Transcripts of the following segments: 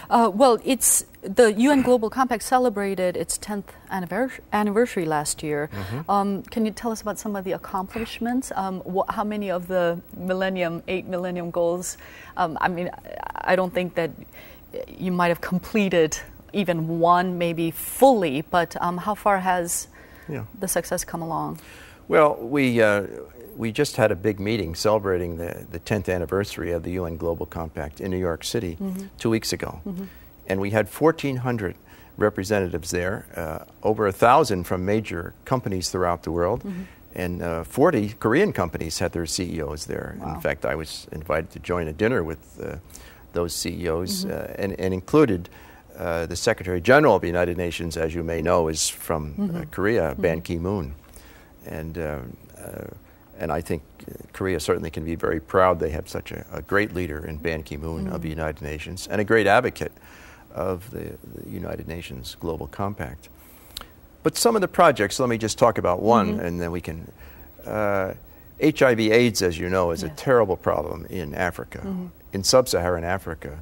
Well, it's the UN Global Compact celebrated its 10th anniversary last year. Can you tell us about some of the accomplishments? How many of the 8 Millennium Goals? I mean, I don't think that you might have completed even one, maybe fully, but how far has the success come along? Well, we just had a big meeting celebrating the 10th anniversary of the UN Global Compact in New York City 2 weeks ago. And we had 1,400 representatives there, over 1,000 from major companies throughout the world, and 40 Korean companies had their CEOs there. Wow. In fact, I was invited to join a dinner with those CEOs and included the Secretary General of the United Nations, as you may know, is from Korea, Ban Ki-moon. And I think Korea certainly can be very proud they have such a great leader in Ban Ki-moon of the United Nations and a great advocate of the United Nations Global Compact. But some of the projects, let me just talk about one and then we can... HIV/AIDS, as you know, is a terrible problem in Africa. In sub-Saharan Africa,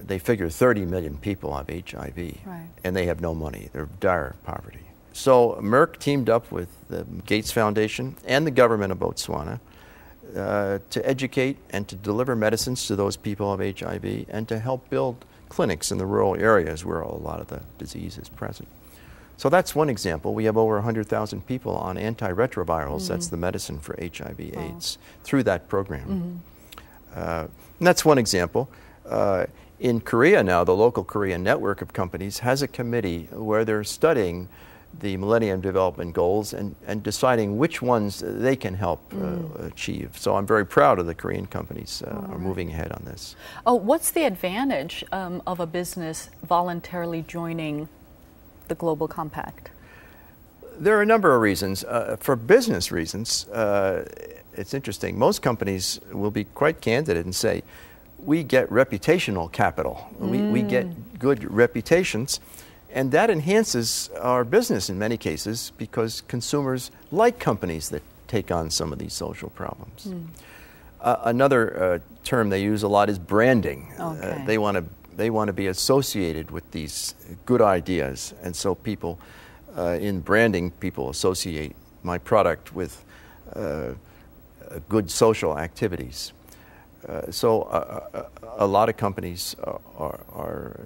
they figure 30 million people have HIV, and they have no money. They're dire poverty. So Merck teamed up with the Gates Foundation and the government of Botswana to educate and to deliver medicines to those people of HIV and to help build clinics in the rural areas where a lot of the disease is present. So that's one example. We have over 100,000 people on antiretrovirals, that's the medicine for HIV/AIDS, through that program. And that's one example. In Korea now, the local Korean network of companies has a committee where they're studying the Millennium Development Goals and deciding which ones they can help achieve. So I'm very proud of the Korean companies are moving ahead on this. What's the advantage of a business voluntarily joining the Global Compact? There are a number of reasons. For business reasons, it's interesting. Most companies will be quite candid and say, we get reputational capital. We get good reputations. And that enhances our business in many cases because consumers like companies that take on some of these social problems. Another term they use a lot is branding. They want to be associated with these good ideas. And so people, in branding, people associate my product with good social activities. So a lot of companies are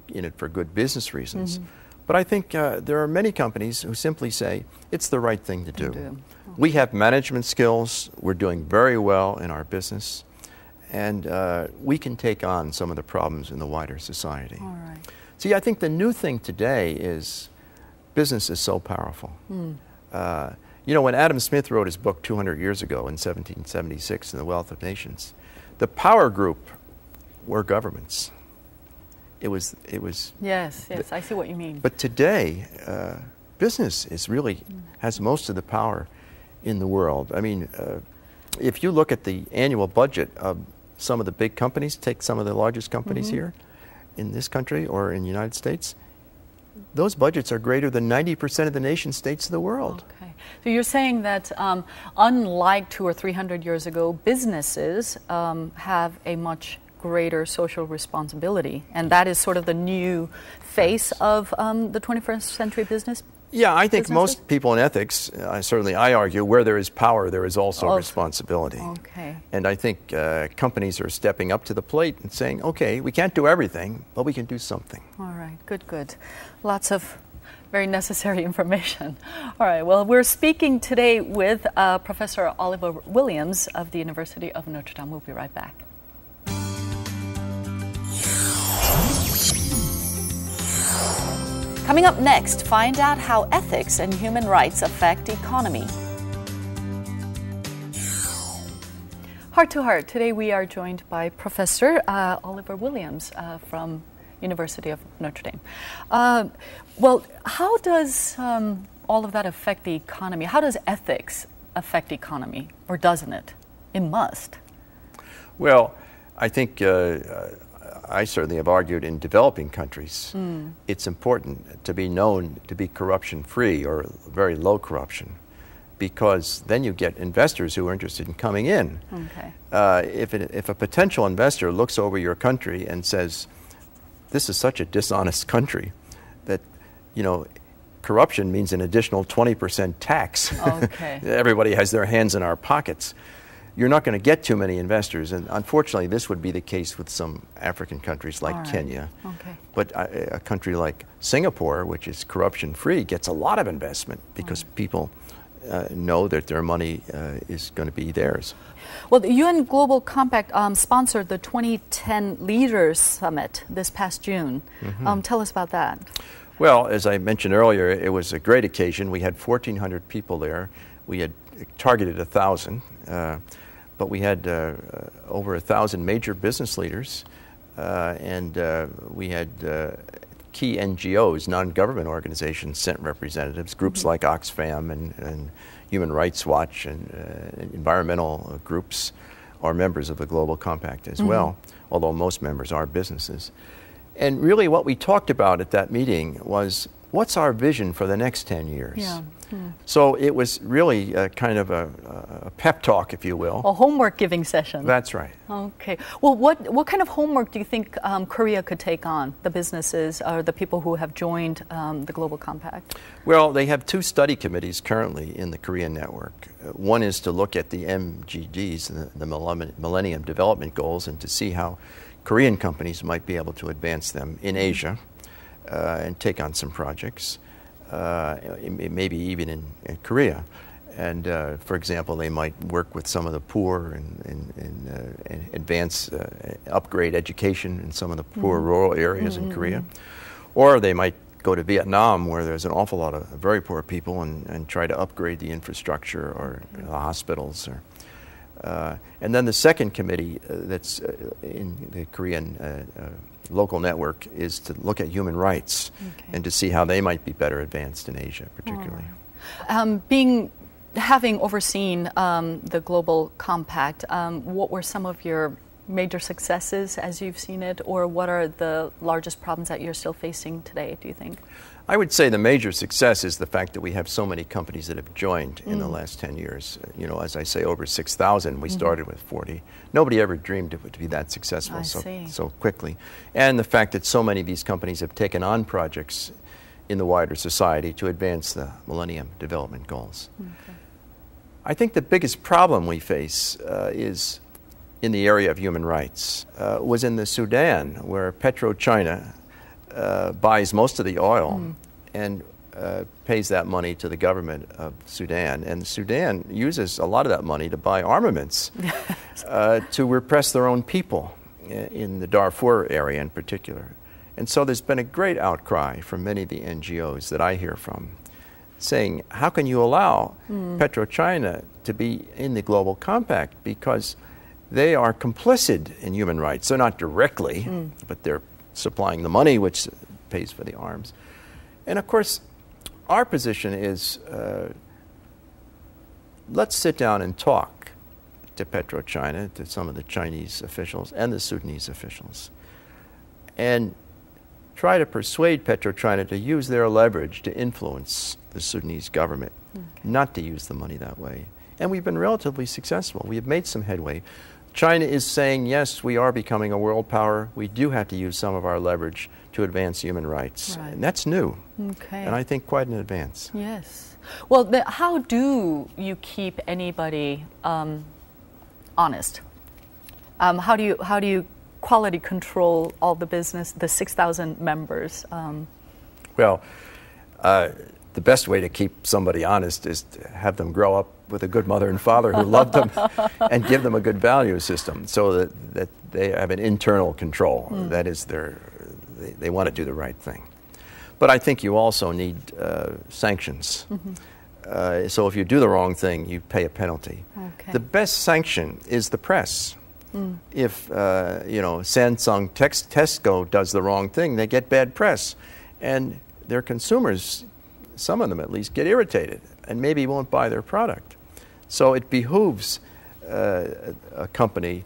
in it for good business reasons. But I think there are many companies who simply say, it's the right thing to do. We have management skills, we're doing very well in our business, and we can take on some of the problems in the wider society. See, I think the new thing today is business is so powerful. You know, when Adam Smith wrote his book 200 years ago in 1776 in The Wealth of Nations, the power group were governments. It was Yes, I see what you mean. But today, business is really has most of the power in the world. I mean, if you look at the annual budget of some of the big companies, take some of the largest companies here in this country or in the United States, those budgets are greater than 90% of the nation states of the world. So you're saying that unlike 200 or 300 years ago, businesses have a much greater social responsibility, and that is sort of the new face of the 21st century business? Yeah, I think most people in ethics, certainly I argue, where there is power, there is also responsibility. And I think companies are stepping up to the plate and saying, okay, we can't do everything, but we can do something. All right, good. Lots of very necessary information. All right, well, we're speaking today with Professor Oliver Williams of the University of Notre Dame. We'll be right back. Coming up next, find out how ethics and human rights affect economy. Heart to Heart. Today we are joined by Professor Oliver Williams from University of Notre Dame. Well, how does all of that affect the economy? How does ethics affect the economy, or doesn't it? It must. Well, I think I certainly have argued in developing countries, it's important to be known to be corruption-free or very low corruption, because then you get investors who are interested in coming in. If a potential investor looks over your country and says, this is such a dishonest country that, corruption means an additional 20% tax. Okay. Everybody has their hands in our pockets. You're not going to get too many investors, and unfortunately this would be the case with some African countries like Kenya. Okay. But a country like Singapore, which is corruption-free, gets a lot of investment because people know that their money is going to be theirs. Well, the UN Global Compact sponsored the 2010 Leaders Summit this past June. Mm-hmm. Tell us about that. Well, as I mentioned earlier, it was a great occasion. We had 1,400 people there. We had targeted 1,000, but we had over 1,000 major business leaders, and we had key NGOs, non-government organizations, sent representatives, groups like Oxfam and Human Rights Watch and environmental groups are members of the Global Compact as well, although most members are businesses. And really what we talked about at that meeting was, what's our vision for the next 10 years? Yeah. So it was really kind of a pep talk, if you will. A homework giving session. That's right. Okay. Well, what kind of homework do you think Korea could take on, the businesses or the people who have joined the Global Compact? Well, they have 2 study committees currently in the Korean network. One is to look at the MGDs, the Millennium Development Goals, and to see how Korean companies might be able to advance them in Asia and take on some projects. Maybe even in Korea. And for example, they might work with some of the poor and advance, upgrade education in some of the poor rural areas in Korea. Or they might go to Vietnam, where there's an awful lot of very poor people, and try to upgrade the infrastructure or the hospitals. And then the second committee that's in the Korean local network is to look at human rights and to see how they might be better advanced in Asia, particularly. Having overseen the Global Compact, what were some of your major successes as you've seen it, or what are the largest problems that you're still facing today, do you think? I would say the major success is the fact that we have so many companies that have joined in the last 10 years. As I say, over 6,000. We started with 40. Nobody ever dreamed it would be that successful so quickly. And the fact that so many of these companies have taken on projects in the wider society to advance the Millennium Development Goals. Okay. I think the biggest problem we face is in the area of human rights. Was in the Sudan, where PetroChina buys most of the oil and pays that money to the government of Sudan. And Sudan uses a lot of that money to buy armaments to repress their own people in the Darfur area in particular. And so there's been a great outcry from many of the NGOs that I hear from, saying, how can you allow PetroChina to be in the Global Compact? Because they are complicit in human rights. They're not directly, but they're supplying the money which pays for the arms. And of course, our position is, let's sit down and talk to PetroChina, to some of the Chinese officials and the Sudanese officials, and try to persuade PetroChina to use their leverage to influence the Sudanese government, not to use the money that way. And we've been relatively successful. We have made some headway. China is saying, yes, we are becoming a world power. We do have to use some of our leverage to advance human rights. Right. And that's new. Okay. And I think quite an advance. Yes. Well, how do you keep anybody honest? How do you quality control all the business, the 6,000 members? Well, the best way to keep somebody honest is to have them grow up with a good mother and father who love them and give them a good value system so that they have an internal control. That is, they want to do the right thing. But I think you also need sanctions. So if you do the wrong thing, you pay a penalty. Okay. The best sanction is the press. If Samsung Tesco does the wrong thing, they get bad press. And their consumers, some of them at least, get irritated and maybe won't buy their product. So it behooves a company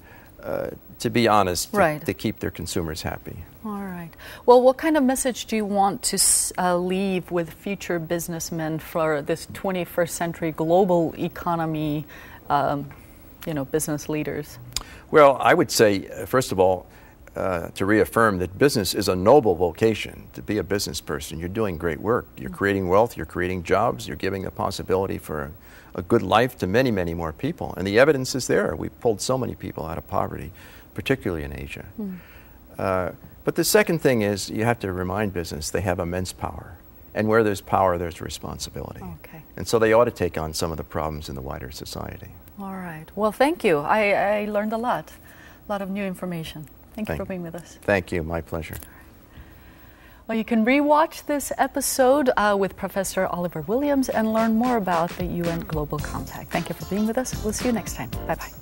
to be honest, to keep their consumers happy. All right. Well, what kind of message do you want to leave with future businessmen for this 21st century global economy, business leaders? Well, I would say, first of all, to reaffirm that business is a noble vocation. To be a business person, you're doing great work. You're creating wealth, you're creating jobs, you're giving the possibility for a good life to many, many more people. And the evidence is there. We pulled so many people out of poverty, particularly in Asia. But the second thing is you have to remind business they have immense power. And where there's power, there's responsibility. Okay. And so they ought to take on some of the problems in the wider society. All right. Well, thank you. I learned a lot of new information. Thank you for being with us. Thank you. My pleasure. Well, you can rewatch this episode with Professor Oliver Williams and learn more about the UN Global Compact. Thank you for being with us. We'll see you next time. Bye-bye.